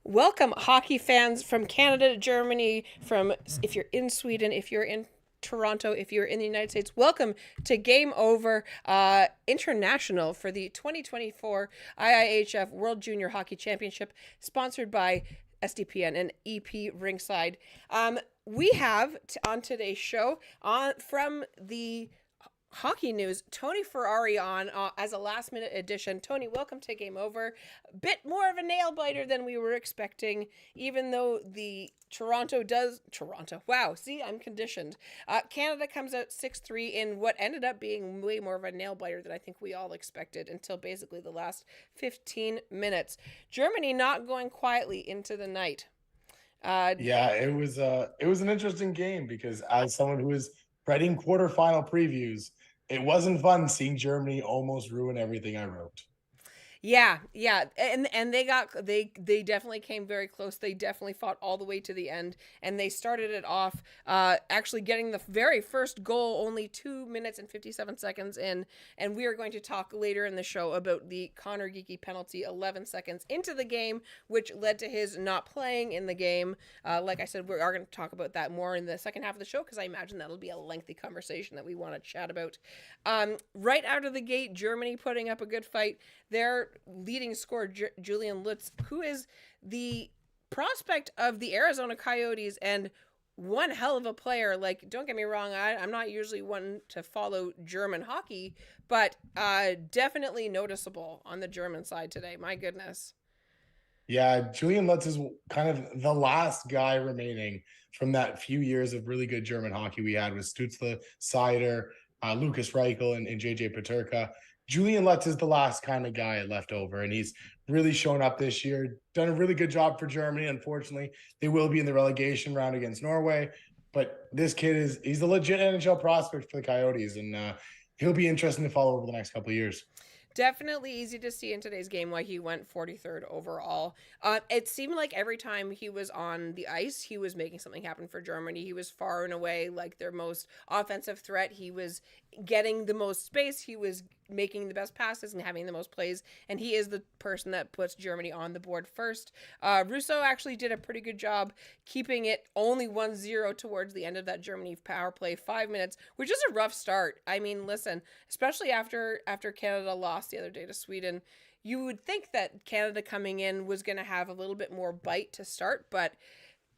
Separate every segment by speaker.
Speaker 1: Welcome, hockey fans from Canada, Germany, from if you're in Sweden, if you're in Toronto, if you're in the United States. Welcome to Game Over International for the 2024 IIHF World Junior Hockey Championship, sponsored by SDPN and EP Rinkside. We have on today's show from the hockey news, Tony Ferrari on as a last minute addition. Tony, welcome to Game Over. Bit more of a nail biter than we were expecting, even though the Toronto. Wow, see, I'm conditioned. Canada comes out 6-3 in what ended up being way more of a nail biter than I think we all expected until basically the last 15 minutes. Germany not going quietly into the night.
Speaker 2: Yeah, it was an interesting game because as someone who is writing quarterfinal previews, it wasn't fun seeing Germany almost ruin everything I wrote.
Speaker 1: Yeah, and they definitely came very close. They definitely fought all the way to the end, and they started it off actually getting the very first goal only 2 minutes and 57 seconds in. And we are going to talk later in the show about the Conor Geekie penalty 11 seconds into the game, which led to his not playing in the game. Like I said, we are going to talk about that more in the second half of the show because I imagine that'll be a lengthy conversation that we want to chat about. Right out of the gate, Germany putting up a good fight. Their leading scorer, Julian Lutz, who is the prospect of the Arizona Coyotes and one hell of a player. Like, don't get me wrong, I'm not usually one to follow German hockey, but definitely noticeable on the German side today. My goodness.
Speaker 2: Yeah, Julian Lutz is kind of the last guy remaining from that few years of really good German hockey we had with Stützle, Seider, Lucas Reichel, and JJ Peterka. Julian Lutz is the last kind of guy left over, and he's really shown up this year. Done a really good job for Germany. Unfortunately, they will be in the relegation round against Norway, but this kid he's a legit NHL prospect for the Coyotes, and he'll be interesting to follow over the next couple of years.
Speaker 1: Definitely easy to see in today's game why he went 43rd overall. It seemed like every time he was on the ice, he was making something happen for Germany. He was far and away like their most offensive threat. He was getting the most space. He was making the best passes and having the most plays. And he is the person that puts Germany on the board first. Russo actually did a pretty good job keeping it only 1-0 towards the end of that Germany power play, 5 minutes, which is a rough start. I mean, listen, especially after Canada lost the other day to Sweden, you would think that Canada coming in was going to have a little bit more bite to start, but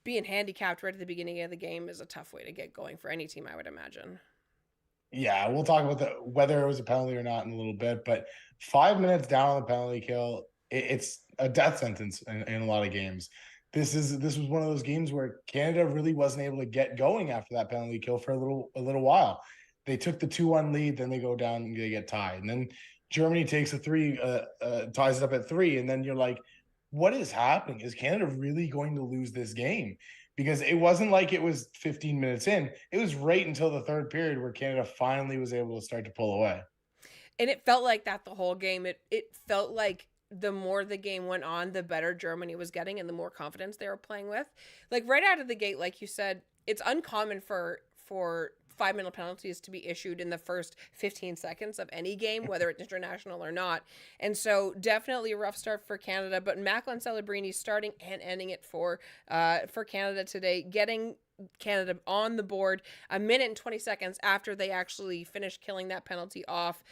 Speaker 1: being handicapped right at the beginning of the game is a tough way to get going for any team, I would imagine.
Speaker 2: Yeah, we'll talk about whether it was a penalty or not in a little bit, but 5 minutes down on the penalty kill, it's a death sentence in a lot of games. This was one of those games where Canada really wasn't able to get going after that penalty kill for a little while. They took the 2-1 lead, then they go down and they get tied, and then Germany takes a three, ties it up at 3, and then you're like, what is happening? Is Canada really going to lose this game? Because it wasn't like it was 15 minutes in. It was right until the third period where Canada finally was able to start to pull away.
Speaker 1: And it felt like that the whole game. It felt like the more the game went on, the better Germany was getting and the more confidence they were playing with. Like right out of the gate, like you said, it's uncommon for 5-minute penalties to be issued in the first 15 seconds of any game, whether it's international or not. And so definitely a rough start for Canada, but Macklin Celebrini starting and ending it for Canada today, getting Canada on the board a minute and 20 seconds after they actually finished killing that penalty off.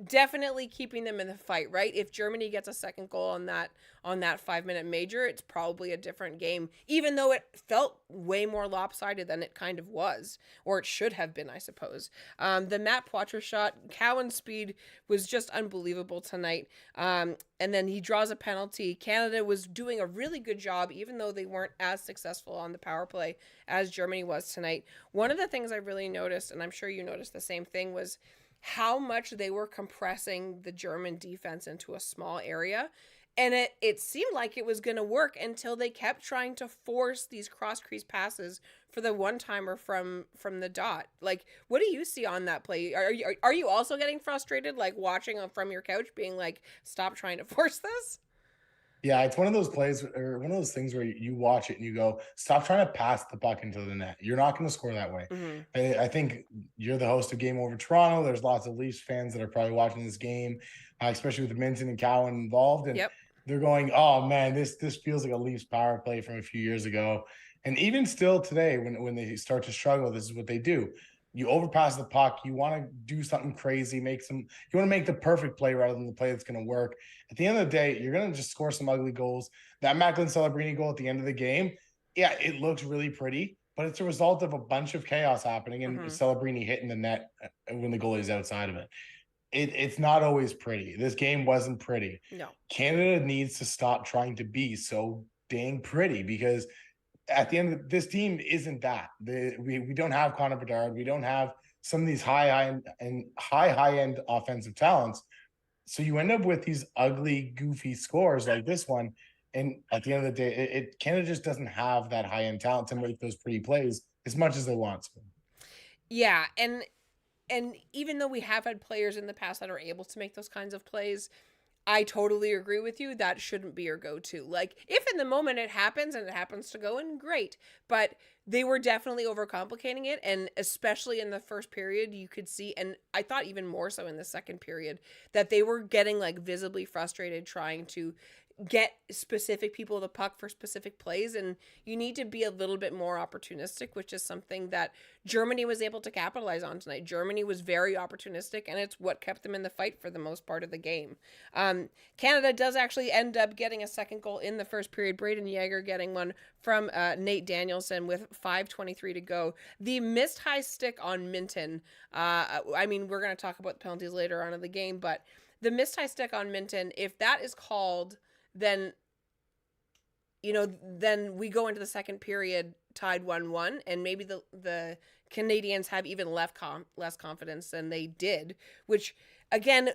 Speaker 1: Definitely keeping them in the fight, right? If Germany gets a second goal on that 5-minute major, it's probably a different game, even though it felt way more lopsided than it kind of was, or it should have been, I suppose. The Matt Poitras shot, Cowan's speed was just unbelievable tonight. And then he draws a penalty. Canada was doing a really good job, even though they weren't as successful on the power play as Germany was tonight. One of the things I really noticed, and I'm sure you noticed the same thing, was how much they were compressing the German defense into a small area. And it seemed like it was going to work until they kept trying to force these cross-crease passes for the one-timer from the dot. Like, what do you see on that play? Are you also getting frustrated, like watching from your couch being like, stop trying to force this?
Speaker 2: Yeah, it's one of those plays or one of those things where you watch it and you go, stop trying to pass the puck into the net. You're not going to score that way.
Speaker 1: Mm-hmm.
Speaker 2: I think you're the host of Game Over Toronto. There's lots of Leafs fans that are probably watching this game, especially with Minton and Cowan involved. And
Speaker 1: Yep.
Speaker 2: they're going, oh man, this feels like a Leafs power play from a few years ago. And even still today, when they start to struggle, this is what they do. You overpass the puck. You want to do something crazy, you want to make the perfect play rather than the play that's going to work. At the end of the day, you're going to just score some ugly goals. That Macklin Celebrini goal at the end of the game, yeah, it looks really pretty, but it's a result of a bunch of chaos happening and Celebrini hitting the net when the goalie is outside of it. It's not always pretty. This game wasn't pretty.
Speaker 1: No.
Speaker 2: Canada needs to stop trying to be so dang pretty, because at the end of this team isn't that. We don't have Connor Bedard. We don't have some of these high end offensive talents. So you end up with these ugly, goofy scores like this one. And at the end of the day, Canada just doesn't have that high end talent to make those pretty plays as much as they want to.
Speaker 1: Yeah, and even though we have had players in the past that are able to make those kinds of plays, I totally agree with you. That shouldn't be your go-to. Like, if in the moment it happens and it happens to go in, great. But they were definitely overcomplicating it. And especially in the first period, you could see, and I thought even more so in the second period, that they were getting like visibly frustrated trying to get specific people the puck for specific plays, and you need to be a little bit more opportunistic, which is something that Germany was able to capitalize on tonight. Germany was very opportunistic, and it's what kept them in the fight for the most part of the game. Canada does actually end up getting a second goal in the first period. Braden Yeager getting one from Nate Danielson with 5:23 to go. The missed high stick on Minton. I mean, we're going to talk about the penalties later on in the game, but the missed high stick on Minton, if that is called, then we go into the second period tied 1-1, and maybe the Canadians have even less confidence than they did, which again,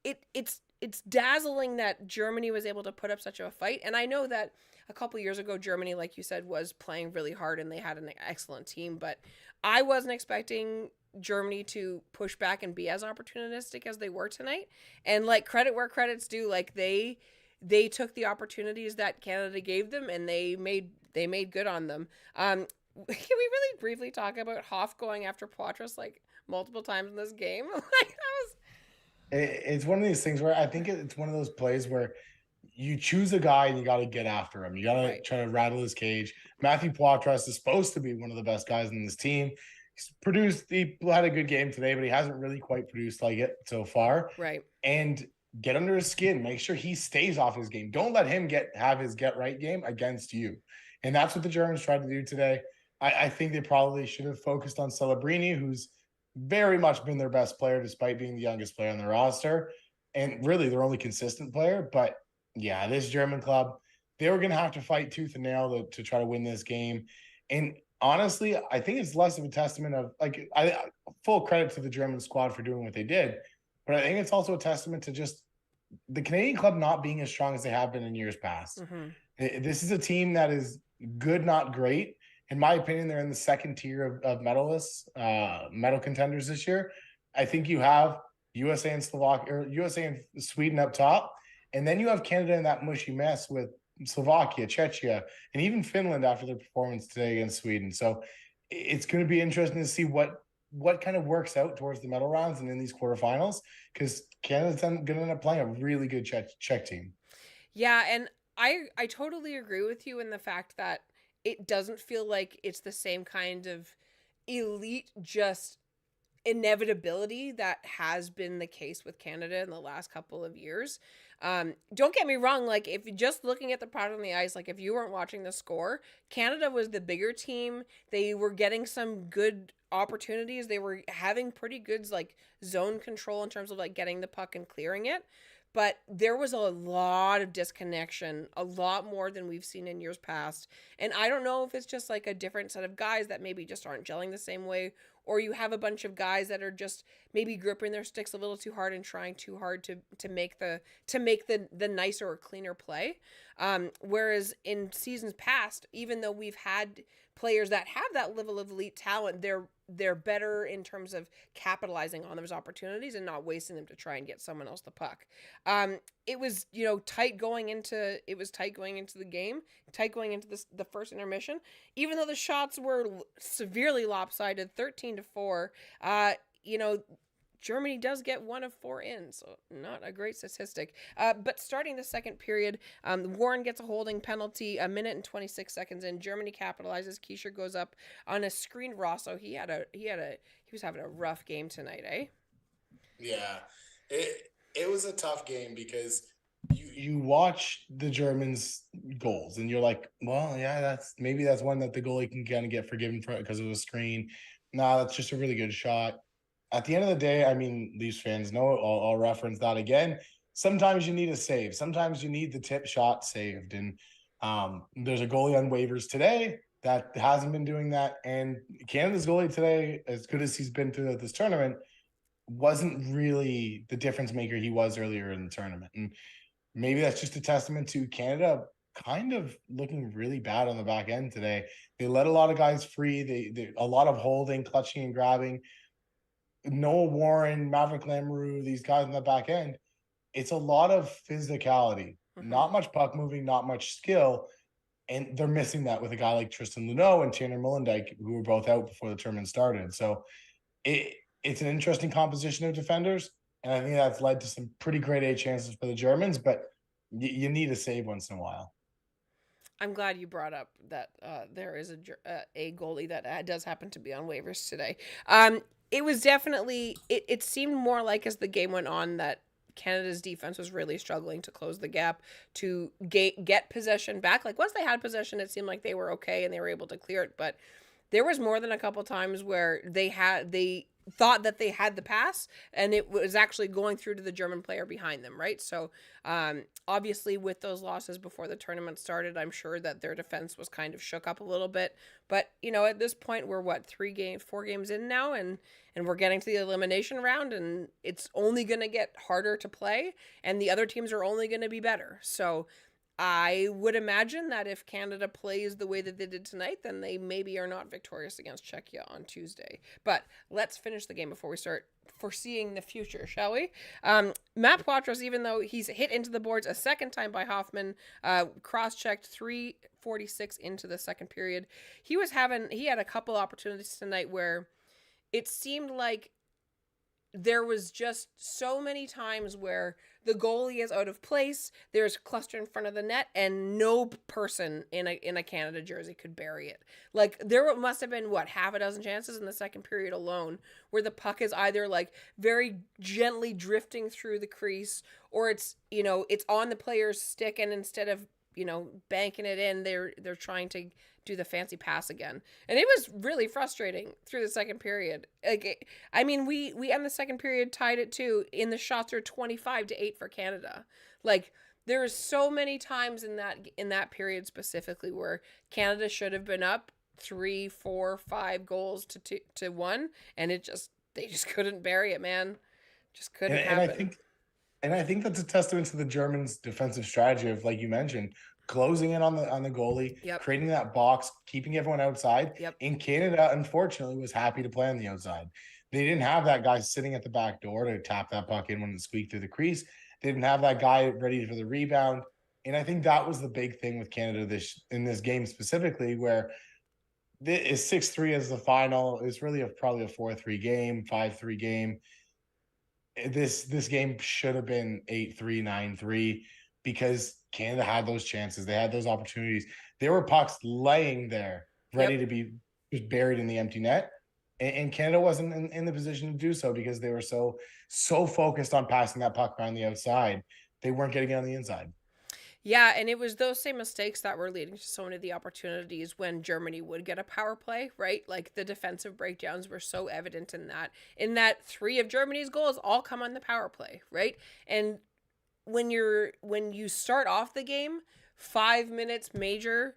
Speaker 1: it's dazzling that Germany was able to put up such a fight. And I know that a couple years ago, Germany, like you said, was playing really hard and they had an excellent team, but I wasn't expecting Germany to push back and be as opportunistic as they were tonight. And like, credit where credit's due, like they took the opportunities that Canada gave them and they made good on them. Can we really briefly talk about Hoff going after Poitras like multiple times in this game?
Speaker 2: It's one of these things where I think it's one of those plays where you choose a guy and you got to get after him. You got to try to rattle his cage. Matthew Poitras is supposed to be one of the best guys in this team. He had a good game today, but he hasn't really quite produced like it so far.
Speaker 1: Right.
Speaker 2: And get under his skin. Make sure he stays off his game. Don't let him have his get right game against you. And that's what the Germans tried to do today. I think they probably should have focused on Celebrini, who's very much been their best player despite being the youngest player on the roster and really their only consistent player. But yeah, this German club, they were going to have to fight tooth and nail to try to win this game. And honestly, I think it's less of a testament of full credit to the German squad for doing what they did. But I think it's also a testament to just the Canadian club not being as strong as they have been in years past. Mm-hmm. This is a team that is good, not great. In my opinion, they're in the second tier of medalists, medal contenders this year. I think you have USA and Sweden up top, and then you have Canada in that mushy mess with Slovakia, Czechia, and even Finland after their performance today against Sweden. So it's going to be interesting to see what kind of works out towards the medal rounds and in these quarterfinals, because Canada's going to end up playing a really good Czech team.
Speaker 1: Yeah, and I totally agree with you in the fact that it doesn't feel like it's the same kind of elite just inevitability that has been the case with Canada in the last couple of years. Don't get me wrong, like if you're just looking at the product on the ice, like if you weren't watching the score, Canada was the bigger team. They were getting some good opportunities. They were having pretty good like zone control in terms of like getting the puck and clearing it. But there was a lot of disconnection, a lot more than we've seen in years past. And I don't know if it's just like a different set of guys that maybe just aren't gelling the same way, or you have a bunch of guys that are just maybe gripping their sticks a little too hard and trying too hard to make the nicer or cleaner play. Whereas in seasons past, even though we've had players that have that level of elite talent, they're better in terms of capitalizing on those opportunities and not wasting them to try and get someone else the puck. It was, tight going into the game, tight going into the first intermission, even though the shots were severely lopsided, 13-4. Germany does get 1 of 4 in, so not a great statistic. But starting the second period, Warren gets a holding penalty, 1:26 in. Germany capitalizes. Keisher goes up on a screen. Rosso, he was having a rough game tonight, eh?
Speaker 2: Yeah, it was a tough game because you watch the Germans' goals and you're like, well, yeah, that's one that the goalie can kind of get forgiven for because of the screen. No, that's just a really good shot. At the end of the day, I mean, Leafs fans know, I'll reference that again. Sometimes you need a save. Sometimes you need the tip shot saved. And there's a goalie on waivers today that hasn't been doing that. And Canada's goalie today, as good as he's been throughout this tournament, wasn't really the difference maker he was earlier in the tournament. And maybe that's just a testament to Canada kind of looking really bad on the back end today. They let a lot of guys free. They a lot of holding, clutching, and grabbing. Noah Warren, Maverick Lamoureux, these guys on the back end, it's a lot of physicality, not much puck moving, not much skill. And they're missing that with a guy like Tristan Luneau and Tanner Mullendijk, who were both out before the tournament started. So it's an interesting composition of defenders. And I think that's led to some pretty great A chances for the Germans, but you need a save once in a while.
Speaker 1: I'm glad you brought up that there is a goalie that does happen to be on waivers today. It was definitely, it seemed more like as the game went on that Canada's defense was really struggling to close the gap, to get possession back. Like once they had possession, it seemed like they were okay and they were able to clear it. But there was more than a couple times where they thought that they had the pass and it was actually going through to the German player behind them, right? So obviously with those losses before the tournament started, I'm sure that their defense was kind of shook up a little bit. But, at this point we're 4 games in now and we're getting to the elimination round and it's only going to get harder to play and the other teams are only going to be better. So I would imagine that if Canada plays the way that they did tonight, then they maybe are not victorious against Czechia on Tuesday. But let's finish the game before we start foreseeing the future, shall we? Matt Poitras, even though he's hit into the boards a second time by Hoffman, cross-checked 3:46 into the second period. He had a couple opportunities tonight where it seemed like there was just so many times where the goalie is out of place, there's cluster in front of the net, and no person in a Canada jersey could bury it. Like, there must have been, half a dozen chances in the second period alone where the puck is either, very gently drifting through the crease, or it's on the player's stick, and instead of, banking it in, they're trying to do the fancy pass again. And it was really frustrating through the second period. We end the second period tied at 2, and the shots are 25-8 for Canada. There was so many times in that period specifically where Canada should have been up 3, 4, 5 goals to 1, and they just couldn't bury it, man. Just couldn't happen.
Speaker 2: I think that's a testament to the Germans' defensive strategy of, like you mentioned, closing in on the goalie, creating that box, keeping everyone outside. And Canada, unfortunately, was happy to play on the outside. They didn't have that guy sitting at the back door to tap that puck in when it squeaked through the crease. They didn't have that guy ready for the rebound. And I think that was the big thing with Canada in this game specifically, where is 6-3 as the final. It's really probably a 4-3 game, 5-3 game. This game should have been 8-3, 9-3 because Canada had those chances. They had those opportunities. There were pucks laying there ready to be just buried in the empty net. And Canada wasn't in the position to do so because they were so focused on passing that puck around the outside. They weren't getting it on the inside.
Speaker 1: Yeah, and it was those same mistakes that were leading to so many of the opportunities when Germany would get a power play, right? The defensive breakdowns were so evident in that 3 of Germany's goals all come on the power play, right? And when you start off the game, 5 minutes major,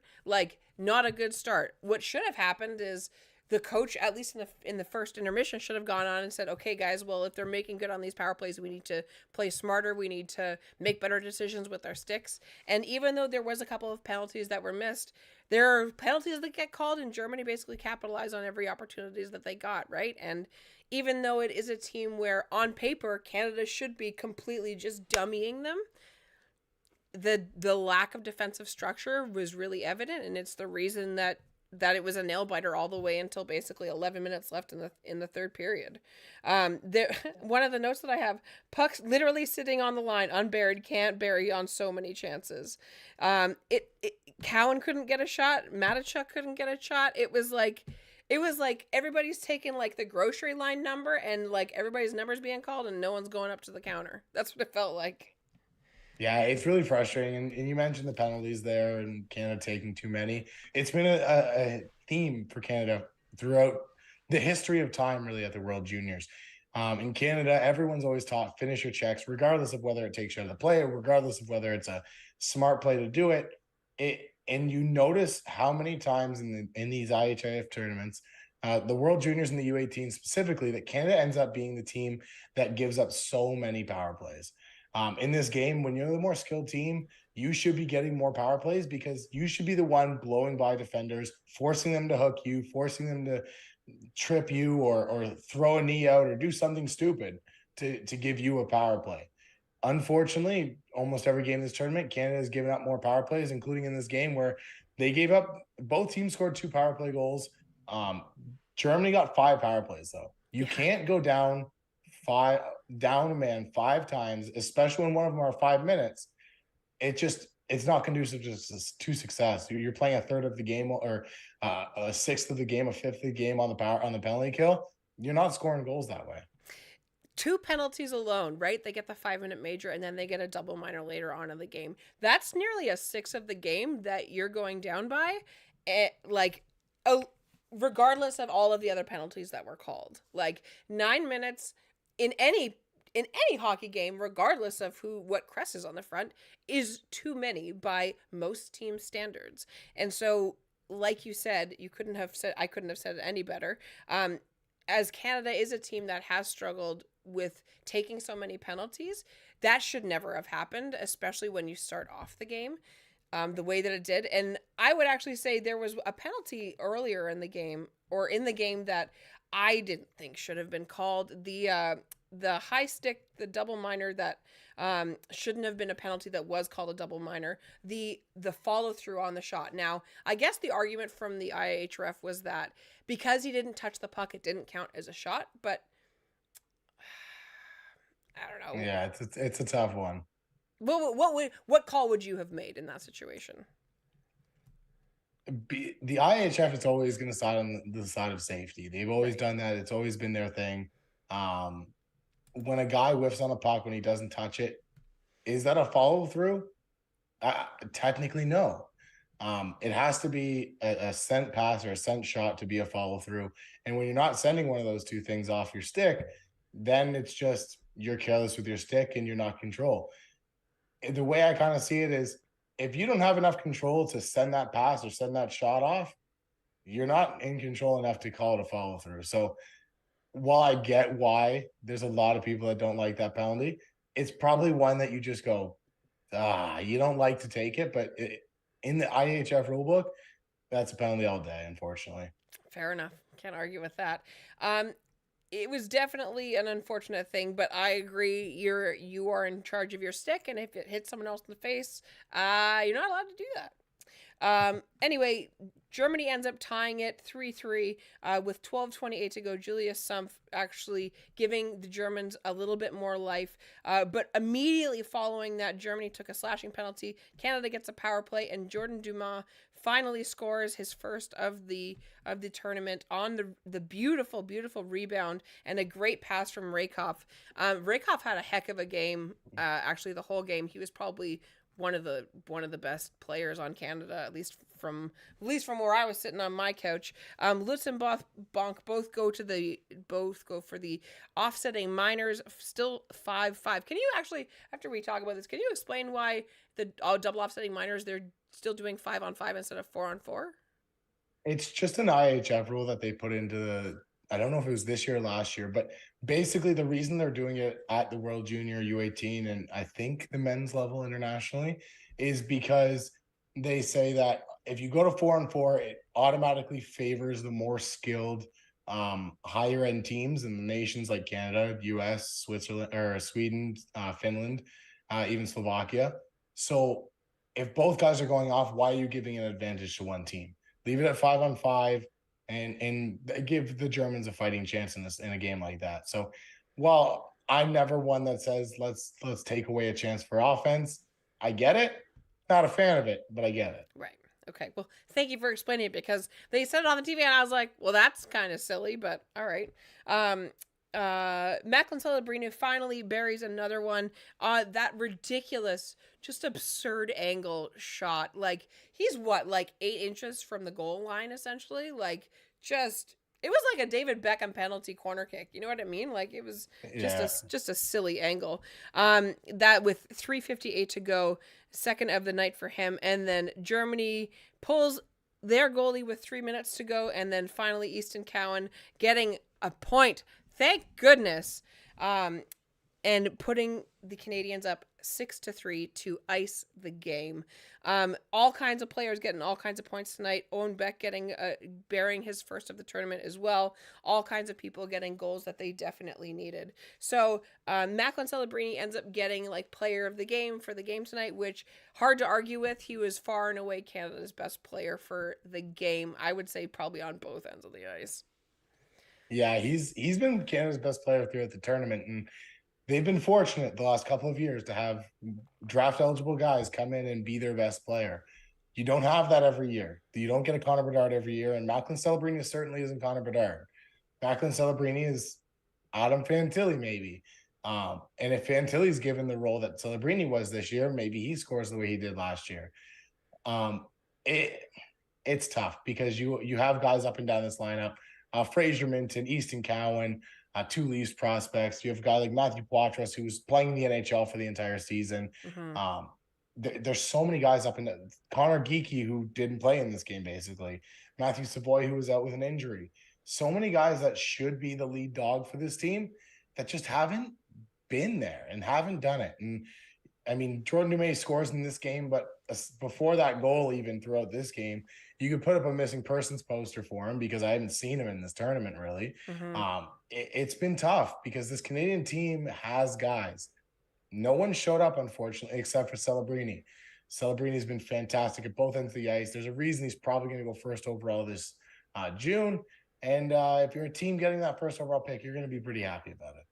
Speaker 1: not a good start. What should have happened is the coach, at least in the first intermission, should have gone on and said, okay, guys, well, if they're making good on these power plays, we need to play smarter. We need to make better decisions with our sticks. And even though there was a couple of penalties that were missed, there are penalties that get called, and Germany basically capitalized on every opportunities that they got, right? And even though it is a team where, on paper, Canada should be completely just dummying them, the lack of defensive structure was really evident, and it's the reason that that it was a nail biter all the way until basically 11 minutes left in the third period. There, one of the notes that I have: pucks literally sitting on the line, unburied, can't bury on so many chances. Cowan couldn't get a shot. Matachuk couldn't get a shot. It was like everybody's taking like the grocery line number and like everybody's numbers being called and no one's going up to the counter. That's what it felt like.
Speaker 2: Yeah, it's really frustrating. And you mentioned the penalties there and Canada taking too many. It's been a theme for Canada throughout the history of time, really, at the World Juniors. In Canada, everyone's always taught finish your checks, regardless of whether it takes you out of the play, or regardless of whether it's a smart play to do it. And you notice how many times in these IIHF tournaments, the World Juniors and the U18 specifically, that Canada ends up being the team that gives up so many power plays. In this game, when you're the more skilled team, you should be getting more power plays because you should be the one blowing by defenders, forcing them to hook you, forcing them to trip you or throw a knee out or do something stupid to give you a power play. Unfortunately, almost every game in this tournament, Canada has given up more power plays, including in this game where they gave up, both teams scored 2 power play goals. Germany got 5 power plays, though. You can't go down a man 5 times, especially when one of them are 5 minutes. It's not conducive to success. You're playing a third of the game or a sixth of the game, a fifth of the game on the penalty kill. You're not scoring goals that way.
Speaker 1: 2 penalties alone, right? They get the 5-minute major and then they get a double minor later on in the game. That's nearly a sixth of the game that you're going down by. Regardless of all of the other penalties that were called. Like 9 minutes in any hockey game, regardless of what crest is on the front, is too many by most team standards. And so, like you said, I couldn't have said it any better. As Canada is a team that has struggled with taking so many penalties, that should never have happened, especially when you start off the game the way that it did. And I would actually say there was a penalty earlier in the game, or in the game, that I didn't think should have been called. The high stick, the double minor that shouldn't have been a penalty, that was called a double minor. The follow through on the shot. Now, I guess the argument from the IIHF was that because he didn't touch the puck, it didn't count as a shot. But I don't know.
Speaker 2: Yeah, it's a tough one.
Speaker 1: What call would you have made in that situation?
Speaker 2: The IIHF is always going to side on the side of safety. They've always done that. It's always been their thing. When a guy whiffs on a puck when he doesn't touch it, is that a follow through? Technically, no. It has to be a sent pass or a sent shot to be a follow through. And when you're not sending one of those two things off your stick, then it's just you're careless with your stick and you're not control. The way I kind of see it is, if you don't have enough control to send that pass or send that shot off, you're not in control enough to call it a follow through. So while I get why there's a lot of people that don't like that penalty, it's probably one that you just go, you don't like to take it. But in the IIHF rulebook, that's a penalty all day, unfortunately.
Speaker 1: Fair enough. Can't argue with that. It was definitely an unfortunate thing, but I agree. You are in charge of your stick, and if it hits someone else in the face, you're not allowed to do that. Anyway, Germany ends up tying it 3-3 with 12:28 to go. Julius Sumpf actually giving the Germans a little bit more life. But immediately following that, Germany took a slashing penalty. Canada gets a power play, and Jordan Dumas finally scores his first of the tournament on the beautiful rebound and a great pass from Rakoff. Rakoff had a heck of a game. Actually, the whole game, he was probably one of the best players on Canada, at least from where I was sitting on my couch. Lutz and Bonk both go for the offsetting minors, still 5-5. Can you actually, after we talk about this, can you explain why the double offsetting minors, they're still doing 5-on-5 instead of 4-on-4?
Speaker 2: It's just an IIHF rule that they put into I don't know if it was this year or last year, but basically the reason they're doing it at the World Junior U18 and I think the men's level internationally is because they say that if you go to 4-on-4, it automatically favors the more skilled higher end teams in the nations like Canada, US, Switzerland, or Sweden, Finland, even Slovakia. So if both guys are going off, why are you giving an advantage to one team? Leave it at 5-on-5 and give the Germans a fighting chance in a game like that. So while I'm never one that says let's take away a chance for offense, I get it. Not a fan of it, but I get it.
Speaker 1: Right. Okay. Well, thank you for explaining it, because they said it on the TV and I was like, well, that's kind of silly, but all right. Macklin Celebrini finally buries another one. That ridiculous, just absurd angle shot. Like, he's what, like 8 inches from the goal line, essentially? Like, just, it was like a David Beckham penalty corner kick. You know what I mean? Like, it was just a silly angle. That with 3:58 to go, second of the night for him. And then Germany pulls their goalie with 3 minutes to go. And then finally Easton Cowan getting a point. Thank goodness. And putting the Canadians up 6-3 to ice the game. All kinds of players getting all kinds of points tonight. Owen Beck getting bearing his first of the tournament as well. All kinds of people getting goals that they definitely needed. So Macklin Celebrini ends up getting like player of the game for the game tonight, which hard to argue with. He was far and away Canada's best player for the game. I would say probably on both ends of the ice.
Speaker 2: Yeah, he's been Canada's best player throughout the tournament, and they've been fortunate the last couple of years to have draft eligible guys come in and be their best player. You don't have that every year. You don't get a Connor Bedard every year, and Macklin Celebrini certainly isn't Connor Bedard. Macklin Celebrini is Adam Fantilli, maybe. And if Fantilli's given the role that Celebrini was this year, maybe he scores the way he did last year. It's tough because you have guys up and down this lineup. Fraser Minton, Easton Cowan, 2 Leafs prospects. You have a guy like Matthew Poitras, who's playing in the NHL for the entire season. Mm-hmm. There's so many guys up in the Conor Geekie, who didn't play in this game, basically. Matthew Savoy, who was out with an injury. So many guys that should be the lead dog for this team that just haven't been there and haven't done it. And I mean, Jordan Dumais scores in this game, but before that goal, even throughout this game, you could put up a missing persons poster for him because I haven't seen him in this tournament, really. Mm-hmm. It's been tough because this Canadian team has guys. No one showed up, unfortunately, except for Celebrini. Celebrini's been fantastic at both ends of the ice. There's a reason he's probably going to go first overall this June. And if you're a team getting that first overall pick, you're going to be pretty happy about it.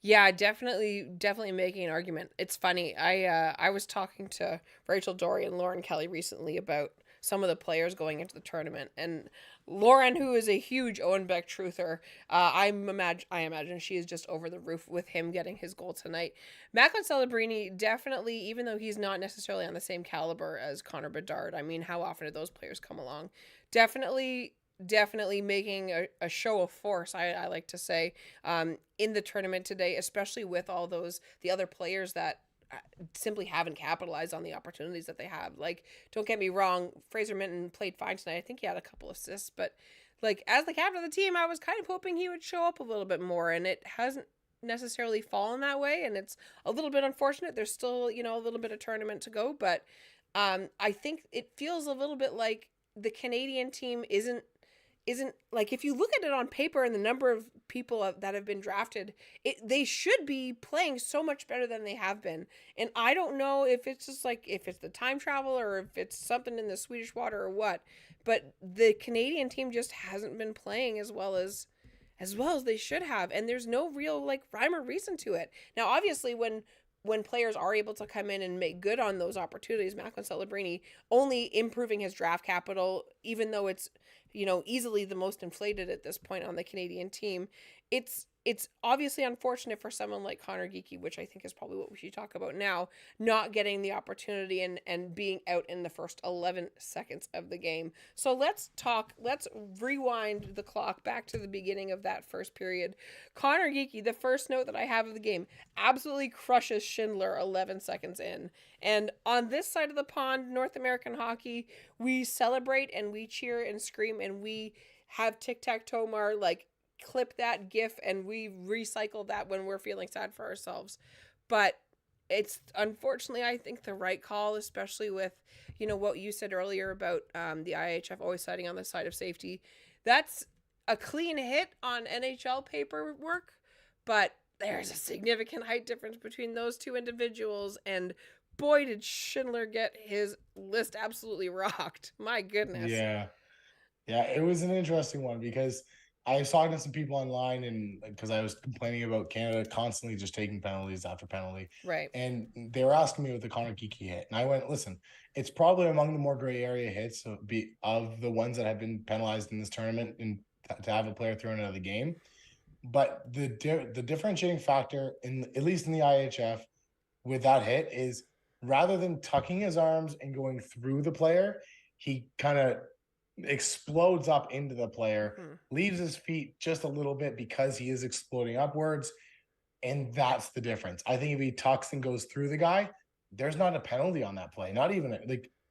Speaker 1: Yeah, definitely making an argument. It's funny. I was talking to Rachel Dory and Lauren Kelly recently about some of the players going into the tournament, and Lauren, who is a huge Owen Beck truther, I imagine she is just over the roof with him getting his goal tonight. Macklin Celebrini definitely, even though he's not necessarily on the same caliber as Connor Bedard. I mean, how often do those players come along? Definitely making a show of force, I like to say, in the tournament today, especially with all the other players that simply haven't capitalized on the opportunities that they have. Like, don't get me wrong, Fraser Minton played fine tonight. I think he had a couple assists, but like, as the captain of the team, I was kind of hoping he would show up a little bit more, and it hasn't necessarily fallen that way, and it's a little bit unfortunate. There's still, a little bit of tournament to go, but I think it feels a little bit like the Canadian team isn't like, if you look at it on paper and the number of people that have been drafted, they should be playing so much better than they have been. And I don't know if it's just like, if it's the time travel or if it's something in the Swedish water or what, but the Canadian team just hasn't been playing as well as they should have. And there's no real like rhyme or reason to it. Now, obviously, when players are able to come in and make good on those opportunities, Macklin Celebrini only improving his draft capital, even though it's, easily the most inflated at this point on the Canadian team. It's obviously unfortunate for someone like Conor Geekie, which I think is probably what we should talk about now, not getting the opportunity and being out in the first 11 seconds of the game. So let's rewind the clock back to the beginning of that first period. Conor Geekie, the first note that I have of the game, absolutely crushes Schindler 11 seconds in. And on this side of the pond, North American hockey, we celebrate and we cheer and scream and we have tic-tac-toe-mar, like, clip that gif and we recycle that when we're feeling sad for ourselves. But it's unfortunately, I think, the right call, especially with, what you said earlier about the IIHF always siding on the side of safety. That's a clean hit on NHL paperwork, but there's a significant height difference between those two individuals, and boy, did Schindler get his list absolutely rocked. My goodness.
Speaker 2: Yeah. Yeah, it was an interesting one because I was talking to some people online, and because I was complaining about Canada constantly just taking penalties after penalty.
Speaker 1: Right.
Speaker 2: And they were asking me with the Conor Geekie hit. And I went, listen, it's probably among the more gray area hits of the ones that have been penalized in this tournament and to have a player thrown out of the game. But the differentiating factor in at least in the IIHF with that hit is rather than tucking his arms and going through the player, he kind of explodes up into the player, leaves his feet just a little bit because he is exploding upwards. And that's the difference. I think if he tucks and goes through the guy, there's not a penalty on that play. Not even a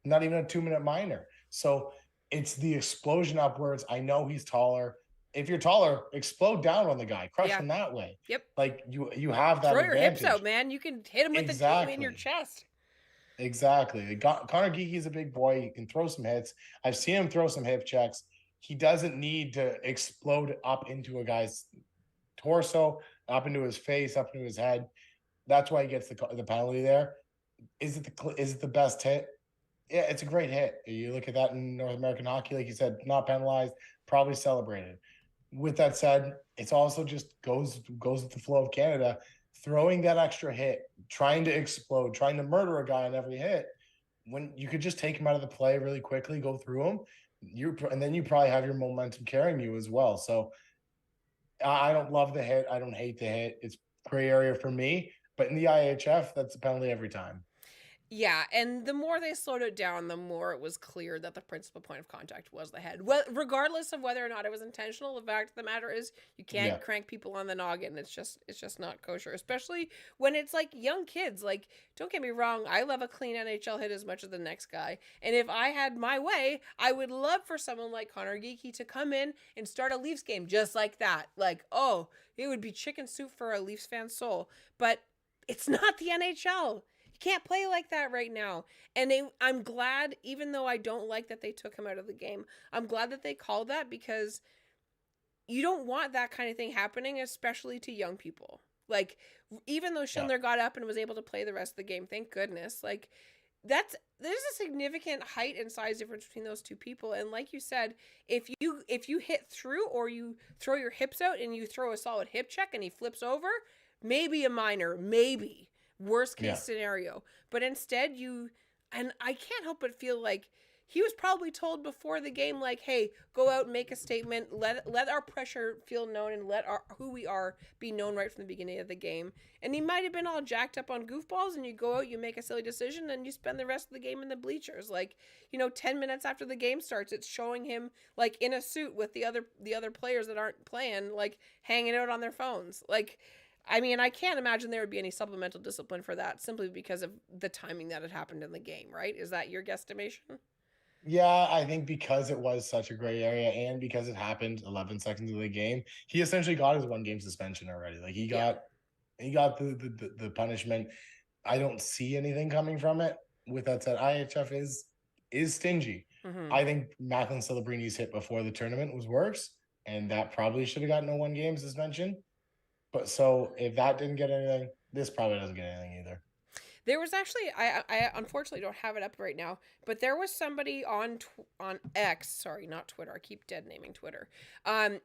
Speaker 2: 2-minute minor. So it's the explosion upwards. I know he's taller. If you're taller, explode down on the guy, crush
Speaker 1: Yeah.
Speaker 2: him that way.
Speaker 1: Yep.
Speaker 2: Like you have that
Speaker 1: Throw your
Speaker 2: advantage.
Speaker 1: hips out, man. You can hit him with the team in your chest.
Speaker 2: Exactly. Conor Geekie is a big boy. He can throw some hits. I've seen him throw some hip checks. He doesn't need to explode up into a guy's torso, up into his face, up into his head. That's why he gets the penalty there. Is it the best hit? Yeah, it's a great hit. You look at that in North American hockey, like you said, not penalized, probably celebrated. With that said, it's also just goes with the flow of Canada, throwing that extra hit, trying to explode, trying to murder a guy on every hit. When you could just take him out of the play really quickly, go through him, and then you probably have your momentum carrying you as well. So I don't love the hit. I don't hate the hit. It's gray area for me. But in the IIHF, that's a penalty every time.
Speaker 1: Yeah, and the more they slowed it down, the more it was clear that the principal point of contact was the head. Regardless of whether or not it was intentional, the fact of the matter is you can't crank people on the noggin. It's just not kosher, especially when it's like young kids. Like, don't get me wrong, I love a clean NHL hit as much as the next guy. And if I had my way, I would love for someone like Conor Geekie to come in and start a Leafs game just like that. Like, oh, it would be chicken soup for a Leafs fan's soul. But it's not the NHL. Can't play like that right now. And I'm glad, even though I don't like that they took him out of the game, I'm glad that they called that because you don't want that kind of thing happening, especially to young people. Like, even though Schindler got up and was able to play the rest of the game, thank goodness. Like, there's a significant height and size difference between those two people. And like you said, if you hit through or you throw your hips out and you throw a solid hip check and he flips over, maybe a minor, maybe. Worst case scenario. But instead and I can't help but feel like he was probably told before the game, like, hey, go out and make a statement, let our pressure feel known and let who we are be known right from the beginning of the game. And he might have been all jacked up on goofballs, and you go out, you make a silly decision, and you spend the rest of the game in the bleachers. Like, 10 minutes after the game starts, it's showing him like in a suit with the other players that aren't playing, like hanging out on their phones. Like, I mean, I can't imagine there would be any supplemental discipline for that simply because of the timing that had happened in the game, right? Is that your guesstimation?
Speaker 2: Yeah, I think because it was such a gray area and because it happened 11 seconds of the game, he essentially got his 1 game suspension already. Like he got the punishment. I don't see anything coming from it. With that said, IHF is stingy. I think Macklin Celebrini's hit before the tournament was worse, and that probably should have gotten a 1 game suspension. But so if that didn't get anything, this probably doesn't get anything either.
Speaker 1: There was actually, I unfortunately don't have it up right now, but there was somebody on X, sorry, not Twitter. I keep dead naming Twitter. That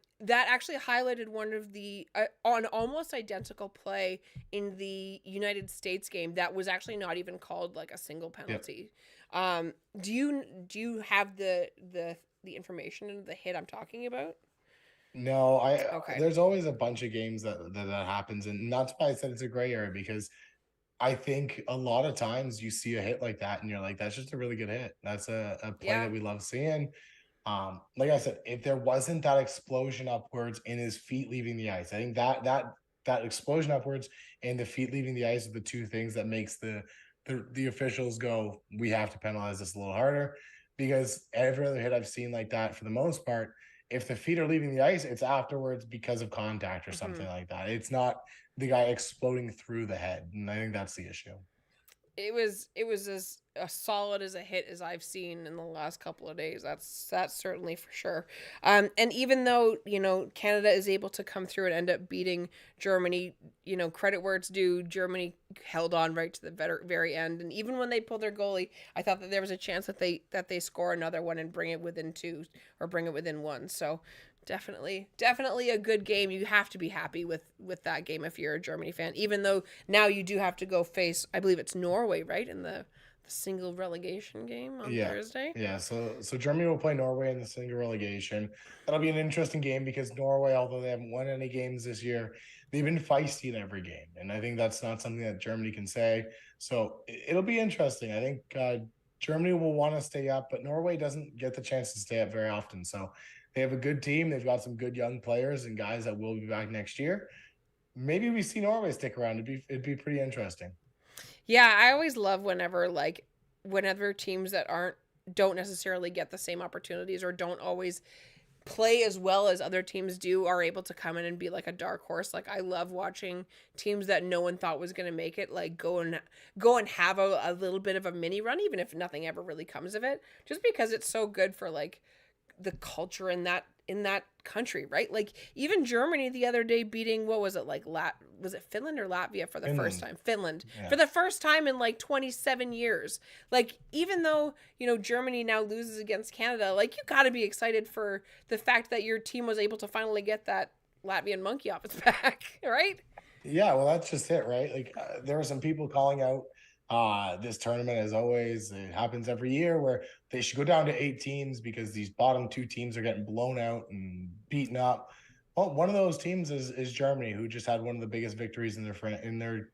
Speaker 1: actually highlighted one of the on almost identical play in the United States game that was actually not even called like a single penalty. Yep. Do you have the information and the hit I'm talking about?
Speaker 2: No, there's always a bunch of games that happens, and that's why I said it's a gray area, because I think a lot of times you see a hit like that and you're like, that's just a really good hit. That's a play that we love seeing. Like I said, if there wasn't that explosion upwards and his feet leaving the ice, I think that explosion upwards and the feet leaving the ice are the two things that makes the officials go, we have to penalize this a little harder, because every other hit I've seen like that, for the most part, if the feet are leaving the ice, it's afterwards because of contact or something like that. It's not the guy exploding through the head. And I think that's the issue.
Speaker 1: it was as solid as a hit as I've seen in the last couple of days. That's certainly for sure. And even though Canada is able to come through and end up beating Germany, credit where it's due. Germany held on right to the very end, and even when they pulled their goalie, I thought that there was a chance that they score another one and bring it within two or bring it within one. So definitely a good game. You have to be happy with that game if you're a Germany fan, even though now you do have to go face, I believe it's Norway, right, in the single relegation game on Thursday.
Speaker 2: Yeah, so Germany will play Norway in the single relegation. That'll be an interesting game because Norway, although they haven't won any games this year, they've been feisty in every game, and I think that's not something that Germany can say. So it'll be interesting. I think Germany will want to stay up, but Norway doesn't get the chance to stay up very often. So they have a good team. They've got some good young players and guys that will be back next year. Maybe we see Norway stick around. It'd be pretty interesting.
Speaker 1: Yeah, I always love whenever teams that don't necessarily get the same opportunities or don't always play as well as other teams do are able to come in and be like a dark horse. Like, I love watching teams that no one thought was going to make it, like go and have a little bit of a mini run, even if nothing ever really comes of it, just because it's so good for like the culture in that country, right? Like, even Germany the other day beating, what was it, like was it Finland or Latvia for the first time? Finland. Yeah. For the first time in like 27 years. Like, even though, Germany now loses against Canada, like, you got to be excited for the fact that your team was able to finally get that Latvian monkey off its back, right?
Speaker 2: Yeah, well, that's just it, right? Like, there are some people calling out this tournament, as always, it happens every year, where they should go down to 8 teams because these bottom 2 teams are getting blown out and beaten up. Well, one of those teams is Germany, who just had one of the biggest victories in their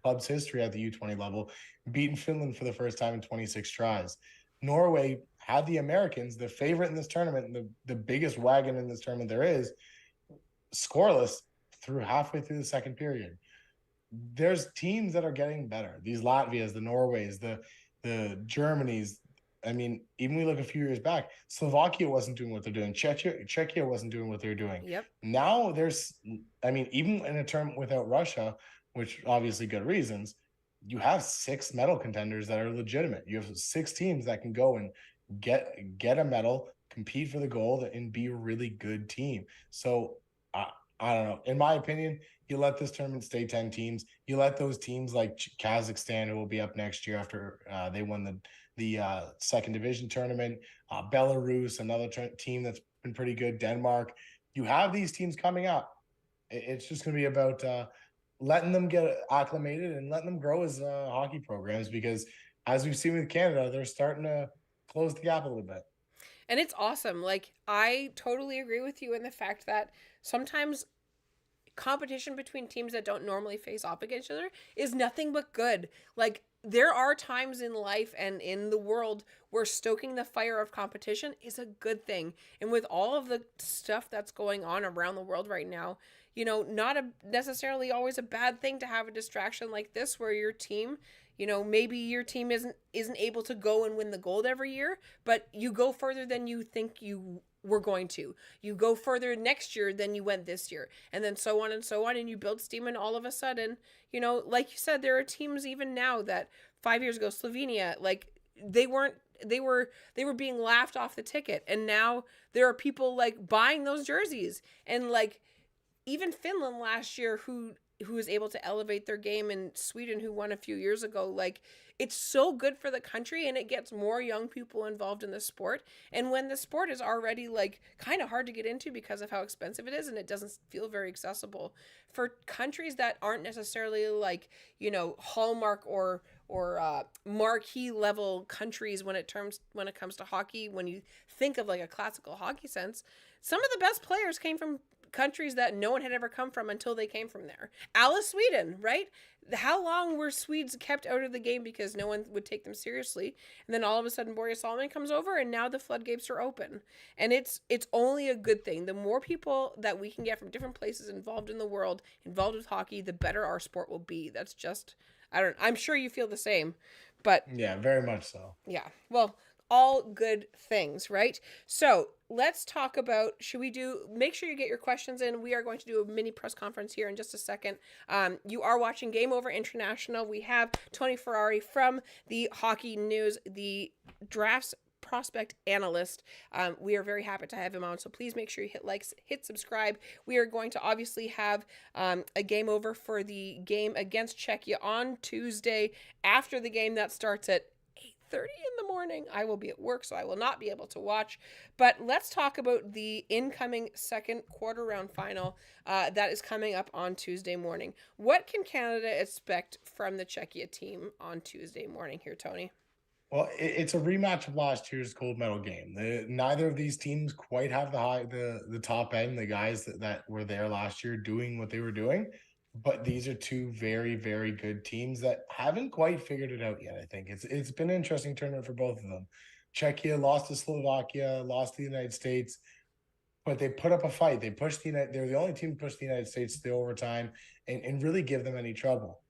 Speaker 2: club's history at the U20 level, beating Finland for the first time in 26 tries. Norway had the Americans, the favorite in this tournament, the biggest wagon in this tournament there is, scoreless through halfway through the second period. There's teams that are getting better. These Latvias, the Norways, the Germanys. I mean, even we look a few years back, Slovakia wasn't doing what they're doing. Czechia wasn't doing what they're doing.
Speaker 1: Yep.
Speaker 2: Now even in a tournament without Russia, which obviously good reasons, you have 6 medal contenders that are legitimate. You have 6 teams that can go and get a medal, compete for the gold, and be a really good team. So I don't know. In my opinion, you let this tournament stay 10 teams. You let those teams like Kazakhstan, who will be up next year after they won the second division tournament, Belarus, another team that's been pretty good, Denmark. You have these teams coming up. It's just going to be about letting them get acclimated and letting them grow as hockey programs, because as we've seen with Canada, they're starting to close the gap a little bit.
Speaker 1: And it's awesome. Like, I totally agree with you in the fact that sometimes competition between teams that don't normally face off against each other is nothing but good. Like, there are times in life and in the world where stoking the fire of competition is a good thing. And with all of the stuff that's going on around the world right now, not necessarily always a bad thing to have a distraction like this where your team, maybe your team isn't able to go and win the gold every year, but you go further than you think you were going to. You go further next year than you went this year, and then so on and so on, and you build steam, and all of a sudden, like you said, there are teams even now that 5 years ago, Slovenia, like, they were being laughed off the ticket, and now there are people like buying those jerseys. And like, even Finland last year, who was able to elevate their game, in Sweden, who won a few years ago. Like, it's so good for the country, and it gets more young people involved in the sport. And when the sport is already like kind of hard to get into because of how expensive it is, and it doesn't feel very accessible for countries that aren't necessarily like, hallmark or marquee level countries when it comes to hockey. When you think of like a classical hockey sense, some of the best players came from countries that no one had ever come from until they came from there. Alice, Sweden, right? How long were Swedes kept out of the game because no one would take them seriously? And then all of a sudden Borje Salminen comes over, and now the floodgates are open. And it's only a good thing. The more people that we can get from different places involved in the world, involved with hockey, the better our sport will be. That's just, I'm sure you feel the same. But
Speaker 2: yeah, very much so.
Speaker 1: Yeah. Well, all good things, right? So let's talk about, make sure you get your questions in. We are going to do a mini press conference here in just a second. You are watching Game Over International. We have Tony Ferrari from the Hockey News, the drafts prospect analyst. We are very happy to have him on, so please make sure you hit likes, hit subscribe. We are going to obviously have a game over for the game against Czechia on Tuesday. After the game, that starts at 8:30 in the morning. I will be at work, so I will not be able to watch. But let's talk about the incoming second quarter round final that is coming up on Tuesday morning. What can Canada expect from the Czechia team on Tuesday morning here, Tony?
Speaker 2: Well, it's a rematch of last year's gold medal game. Neither of these teams quite have the top end, the guys that were there last year doing what they were doing. But these are two very, very good teams that haven't quite figured it out yet. I think it's been an interesting tournament for both of them. Czechia lost to Slovakia, lost to the United States, but they put up a fight. They pushed they're the only team to push the United States to the overtime and really give them any trouble.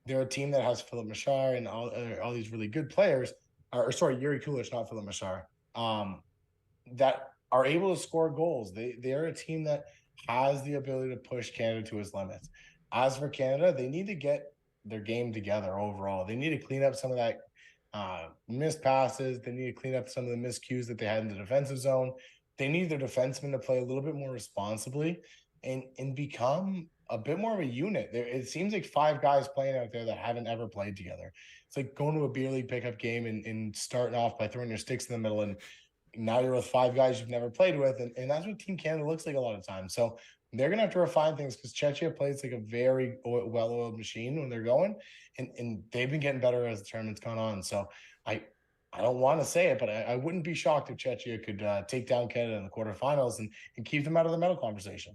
Speaker 2: They're a team that has Philip Machar and all these really good players, or sorry, Yuri Kulich, not Philip Machar, that are able to score goals. They're a team that has the ability to push Canada to its limits. As for Canada, they need to get their game together overall. They need to clean up some of that missed passes. They need to clean up some of the miscues that they had in the defensive zone. They need their defensemen to play a little bit more responsibly and become a bit more of a unit. It seems like five guys playing out there that haven't ever played together. It's like going to a beer league pickup game and starting off by throwing your sticks in the middle, and now you're with five guys you've never played with, and that's what Team Canada looks like a lot of times. So they're going to have to refine things because Czechia plays like a very well-oiled machine when they're going, and they've been getting better as the tournament's gone on. So I don't want to say it, but I wouldn't be shocked if Czechia could take down Canada in the quarterfinals and keep them out of the medal conversation.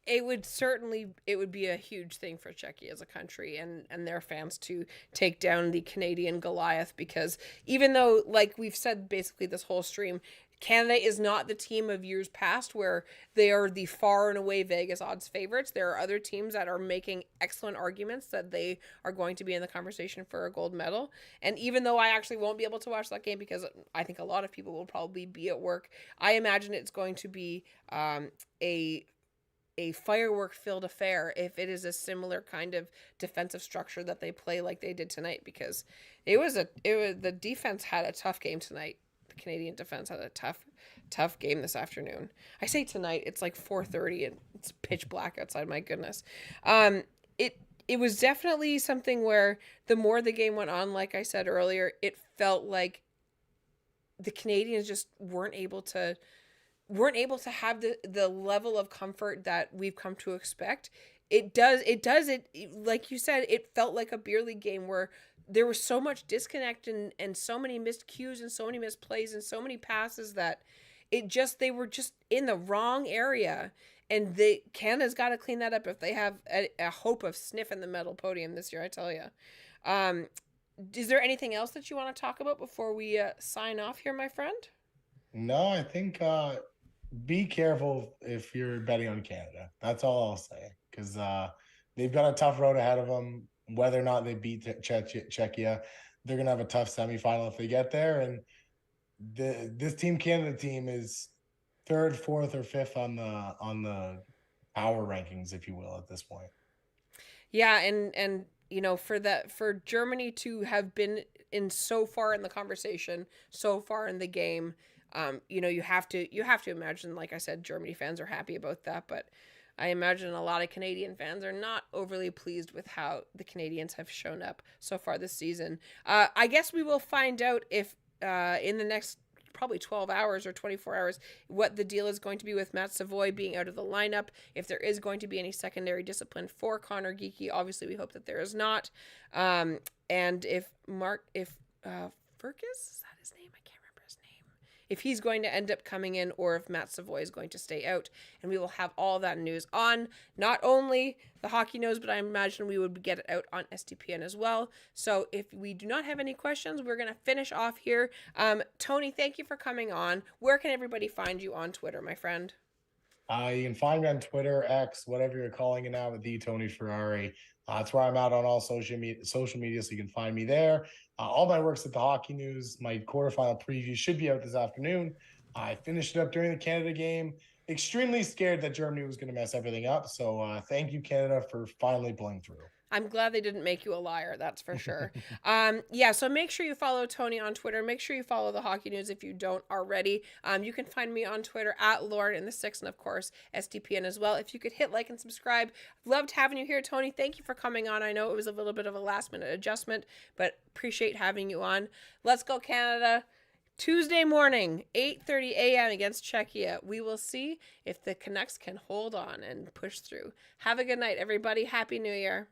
Speaker 1: It would be a huge thing for Czechia as a country and their fans to take down the Canadian Goliath, because even though, like we've said basically this whole stream, Canada is not the team of years past where they are the far and away Vegas odds favorites. There are other teams that are making excellent arguments that they are going to be in the conversation for a gold medal. And even though I actually won't be able to watch that game because I think a lot of people will probably be at work, I imagine it's going to be a firework-filled affair if it is a similar kind of defensive structure that they play like they did tonight, because the defense had a tough game tonight. The Canadian defense had a tough game this afternoon. I say tonight, it's like 4:30 and it's pitch black outside. My goodness. It was definitely something where the more the game went on, like I said earlier, it felt like the Canadians just weren't able to have the level of comfort that we've come to expect. It like you said, it felt like a beer league game where there was so much disconnect and so many missed cues and so many missed plays and so many passes that they were just in the wrong area. And Canada's got to clean that up if they have a hope of sniffing the medal podium this year, I tell you. Is there anything else that you want to talk about before we sign off here, my friend?
Speaker 2: No, I think be careful if you're betting on Canada. That's all I'll say, because they've got a tough road ahead of them. Whether or not they beat Czechia, they're going to have a tough semifinal if they get there. And this Team Canada team is third, fourth, or fifth on the power rankings, if you will, at this point.
Speaker 1: Yeah, and for Germany to have been in so far in the conversation, so far in the game, you have to imagine, like I said, Germany fans are happy about that, but I imagine a lot of Canadian fans are not overly pleased with how the Canadians have shown up so far this season. I guess we will find out if in the next probably 12 hours or 24 hours what the deal is going to be with Matt Savoy being out of the lineup, if there is going to be any secondary discipline for Conor Geekie. Obviously, we hope that there is not. And if Fergus, is that his name? I can't remember his name. If he's going to end up coming in, or if Matt Savoy is going to stay out. And we will have all that news on not only the Hockey News, but I imagine we would get it out on SDPN as well. So if we do not have any questions, we're going to finish off here. Tony, thank you for coming on. Where can everybody find you on Twitter, my friend?
Speaker 2: You can find me on Twitter, X, whatever you're calling it now, with the Tony Ferrari. That's where I'm out on all social media, so you can find me there. All my works at the Hockey News. My quarterfinal preview should be out this afternoon. I finished it up during the Canada game. Extremely scared that Germany was going to mess everything up. So thank you, Canada, for finally pulling through.
Speaker 1: I'm glad they didn't make you a liar, that's for sure. So make sure you follow Tony on Twitter. Make sure you follow the Hockey News if you don't already. You can find me on Twitter at Lauren in the Six, and of course SDPN as well. If you could hit like and subscribe. Loved having you here, Tony. Thank you for coming on. I know it was a little bit of a last minute adjustment, but appreciate having you on. Let's go Canada. Tuesday morning, 8:30 a.m. against Czechia. We will see if the Canucks can hold on and push through. Have a good night, everybody. Happy New Year.